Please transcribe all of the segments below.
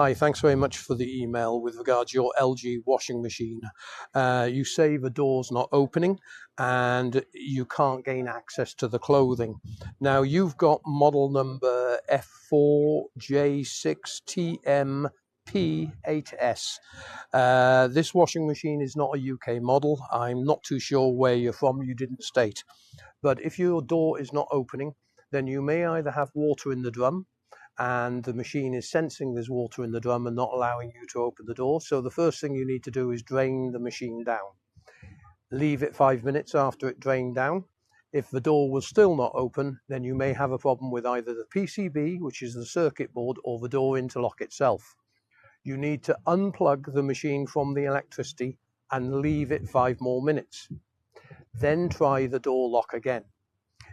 Hi, thanks very much for the email with regards to your LG washing machine. You say the door's not opening and you can't gain access to the clothing. Now, you've got model number F4J6TMP8S. This washing machine is not a UK model. I'm not too sure where you're from, you didn't state. But if your door is not opening, then you may either have water in the drum, and the machine is sensing there's water in the drum and not allowing you to open the door. So the first thing you need to do is drain the machine down. Leave it 5 minutes after it drained down. If the door was still not open, then you may have a problem with either the PCB, which is the circuit board, or the door interlock itself. You need to unplug the machine from the electricity and leave it 5 more minutes. Then try the door lock again.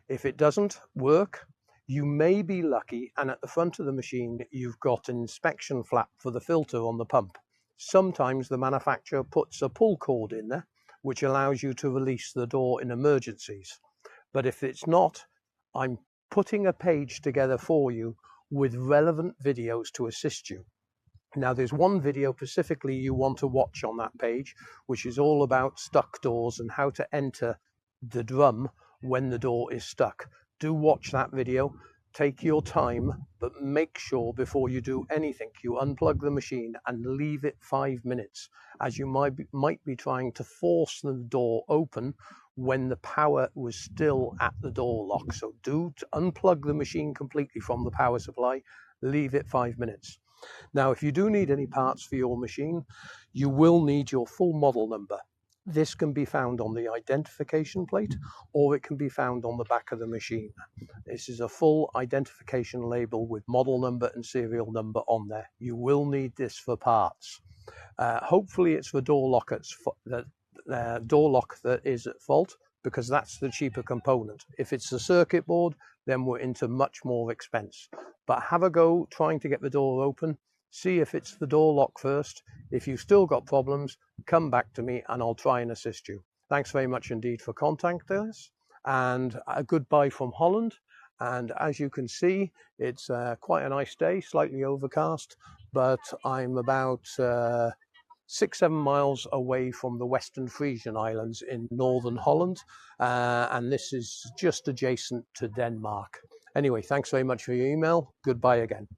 If it doesn't work, you may be lucky and at the front of the machine you've got an inspection flap for the filter on the pump. Sometimes the manufacturer puts a pull cord in there which allows you to release the door in emergencies. But if it's not, I'm putting a page together for you with relevant videos to assist you. Now, there's one video specifically you want to watch on that page, which is all about stuck doors and how to enter the drum when the door is stuck. Do watch that video, take your time, but make sure before you do anything, you unplug the machine and leave it 5 minutes, as you might be trying to force the door open when the power was still at the door lock. So do unplug the machine completely from the power supply, leave it 5 minutes. Now, if you do need any parts for your machine, you will need your full model number. This can be found on the identification plate, or it can be found on the back of the machine. This is a full identification label with model number and serial number on there. You will need this for parts. Hopefully it's the door lock that is at fault, because that's the cheaper component. If it's the circuit board, then we're into much more expense. But have a go trying to get the door open. See if it's the door lock first. If you've still got problems, come back to me and I'll try and assist you. Thanks very much indeed for contacting us, and a goodbye from Holland. And as you can see, it's quite a nice day, slightly overcast, but I'm about 6-7 miles away from the Western Frisian Islands in northern Holland, and this is just adjacent to Denmark. Anyway, thanks very much for your email. Goodbye again.